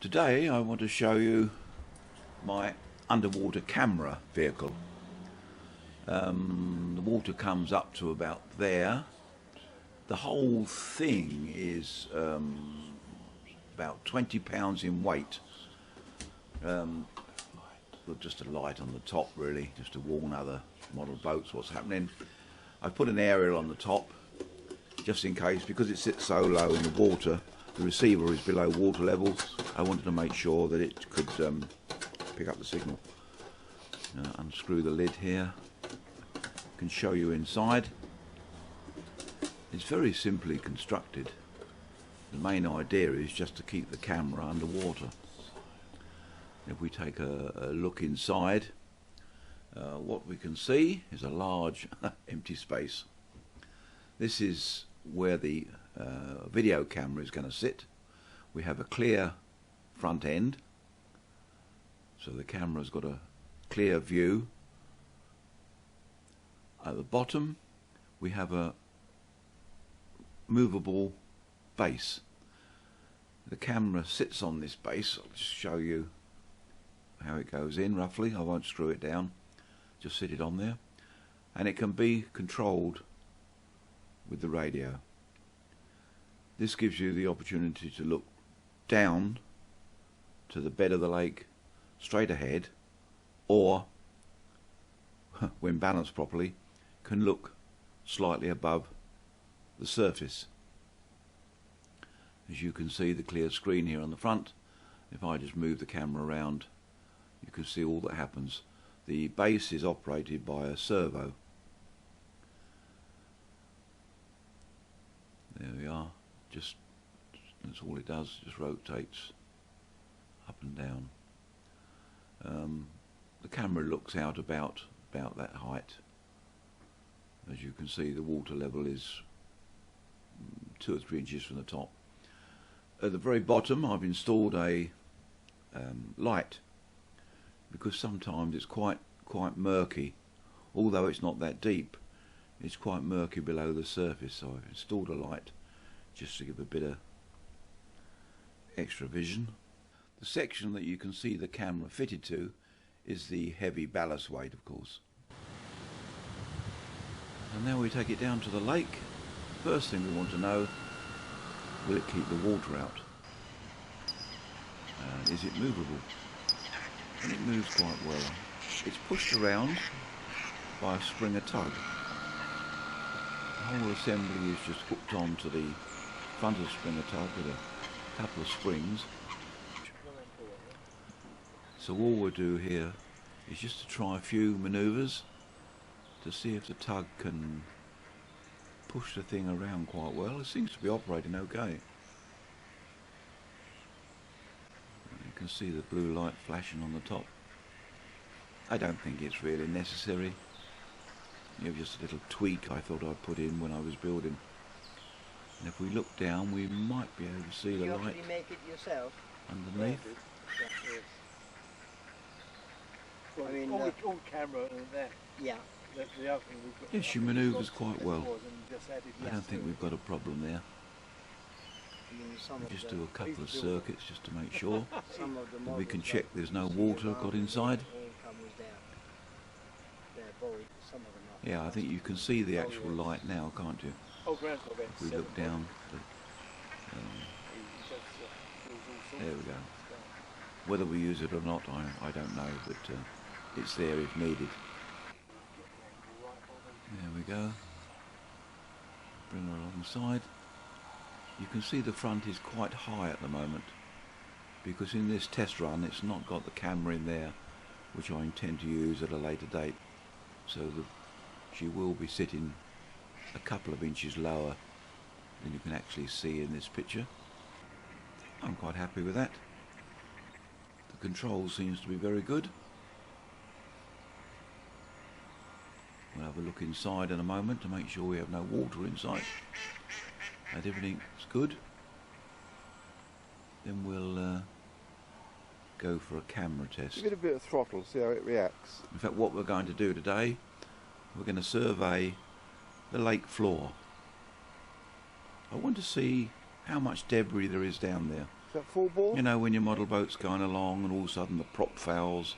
Today I want to show you my underwater camera vehicle. The water comes up to about there. The whole thing is about 20 pounds in weight. With just a light on the top, really, just to warn other model boats what's happening. I put an aerial on the top just in case, because it sits so low in the water. The receiver is below water level. I wanted to make sure that it could pick up the signal. Unscrew the lid here. I can show you inside. It's very simply constructed. The main idea is just to keep the camera underwater. If we take a look inside, what we can see is a large empty space. This is where the video camera is going to sit. We have a clear front end, so the camera's got a clear view. At the bottom we have a movable base. The camera sits on this base. I'll just show you how it goes in roughly. I won't screw it down, just sit it on there, and it can be controlled with the radio. This gives you the opportunity to look down to the bed of the lake straight ahead, or when balanced properly can look slightly above the surface. As you can see, the clear screen here on the front. If I just move the camera around, you can see all that happens. The base is operated by a servo. There we are. Just that's all it does. Just rotates up and down. The camera looks out about that height. As you can see, the water level is 2 or 3 inches from the top. At the very bottom, I've installed a light, because sometimes it's quite murky. Although it's not that deep, it's quite murky below the surface, so I've installed a light just to give a bit of extra vision. The section that you can see the camera fitted to is the heavy ballast weight, of course. And now we take it down to the lake. First thing we want to know, will it keep the water out? Is it movable? And it moves quite well. It's pushed around by a Springer tug. The whole assembly is just hooked onto the front of the Springer tug with a couple of springs. So all we'll do here is just to try a few manoeuvres to see if the tug can push the thing around quite well. It seems to be operating okay. You can see the blue light flashing on the top. I don't think it's really necessary. You know, just a little tweak I thought I'd put in when I was building. And if we look down, we might be able to see the light. You make it yourself underneath. Well, I mean, all camera and that. Yeah. The other thing we've got. Yes, she manoeuvres quite well. I don't think we've got a problem there. Just do a couple of circuits just to make sure that we can check there's no water got inside. Yeah, I think you can see the actual light now, can't you? If we look down, there we go. Whether we use it or not, I don't know, but it's there if needed. There we go. Bring her alongside. You can see the front is quite high at the moment, because in this test run it's not got the camera in there, which I intend to use at a later date. So she will be sitting a couple of inches lower than you can actually see in this picture. I'm quite happy with that. The control seems to be very good. We'll have a look inside in a moment to make sure we have no water inside, and everything's good. Then we'll go for a camera test. Give it a bit of throttle, see how it reacts. In fact, what we're going to do today, we're going to survey the lake floor. I want to see how much debris there is down there. that full bore? You know, when your model boat's going along and all of a sudden the prop fails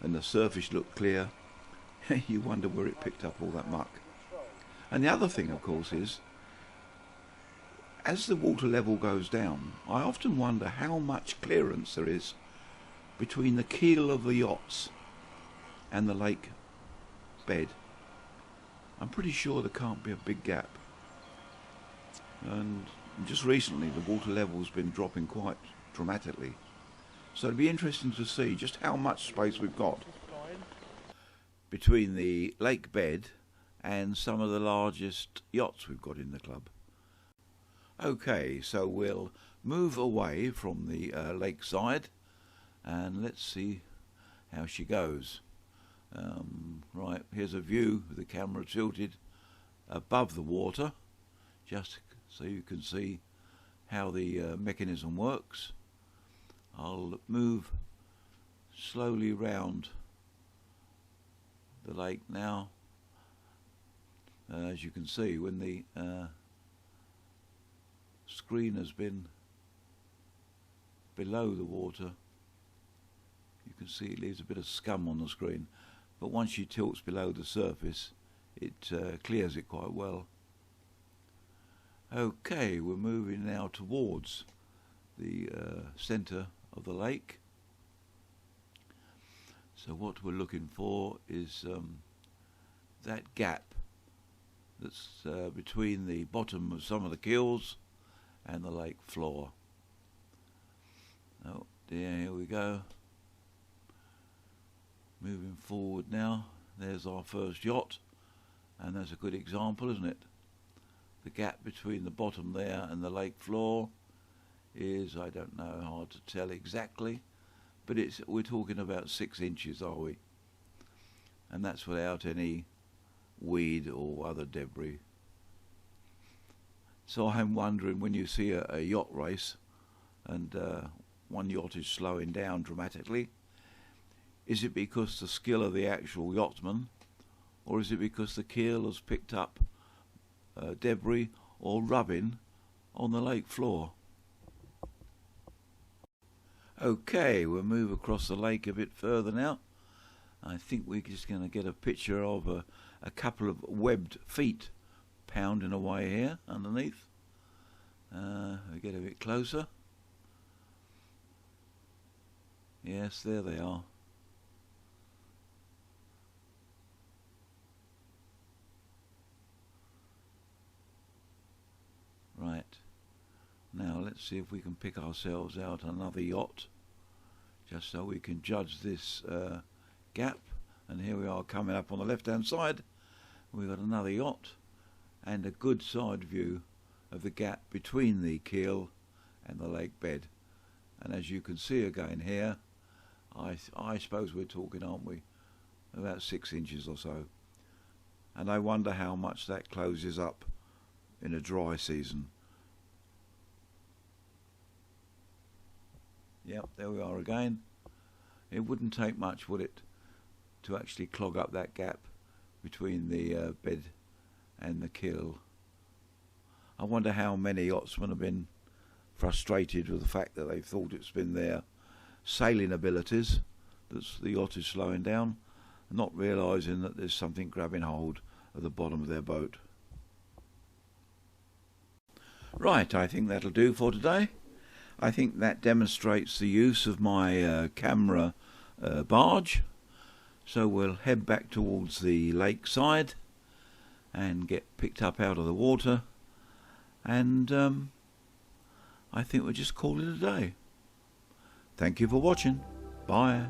and the surface looked clear, you wonder where it picked up all that muck. And the other thing, of course, is as the water level goes down, I often wonder how much clearance there is between the keel of the yachts and the lake bed. I'm pretty sure there can't be a big gap. And just recently the water level's been dropping quite dramatically. So it'd be interesting to see just how much space we've got between the lake bed and some of the largest yachts we've got in the club. Okay, so we'll move away from the lakeside and let's see how she goes. Right, here's a view with the camera tilted above the water, just so you can see how the mechanism works. I'll move slowly round the lake now. As you can see, when the screen has been below the water, you can see it leaves a bit of scum on the screen, but once she tilts below the surface it clears it quite well. Okay, we're moving now towards the centre of the lake. So what we're looking for is that gap that's between the bottom of some of the keels and the lake floor. Oh dear, here we go. Moving forward now. There's our first yacht, and that's a good example, isn't it? The gap between the bottom there and the lake floor is, I don't know, hard to tell exactly, but we're talking about 6 inches, are we? And that's without any weed or other debris. So I'm wondering, when you see a yacht race and one yacht is slowing down dramatically, is it because the skill of the actual yachtsman, or is it because the keel has picked up debris or rubbing on the lake floor? Okay, we'll move across the lake a bit further now. I think we're just going to get a picture of a couple of webbed feet pounding away here underneath. We get a bit closer. Yes, there they are. Right, now let's see if we can pick ourselves out another yacht, just so we can judge this gap. And here we are coming up on the left hand side. We've got another yacht and a good side view of the gap between the keel and the lake bed. And as you can see again here, I suppose we're talking, aren't we, about 6 inches or so. And I wonder how much that closes up in a dry season. Yep, there we are again. It wouldn't take much, would it, to actually clog up that gap between the bed and the keel. I wonder how many yachtsmen have been frustrated with the fact that they've thought it's been their sailing abilities that the yacht is slowing down, and not realising that there's something grabbing hold at the bottom of their boat. Right, I think that'll do for today. I think that demonstrates the use of my camera barge. So we'll head back towards the lakeside and get picked up out of the water, and I think we'll just call it a day. Thank you for watching. Bye.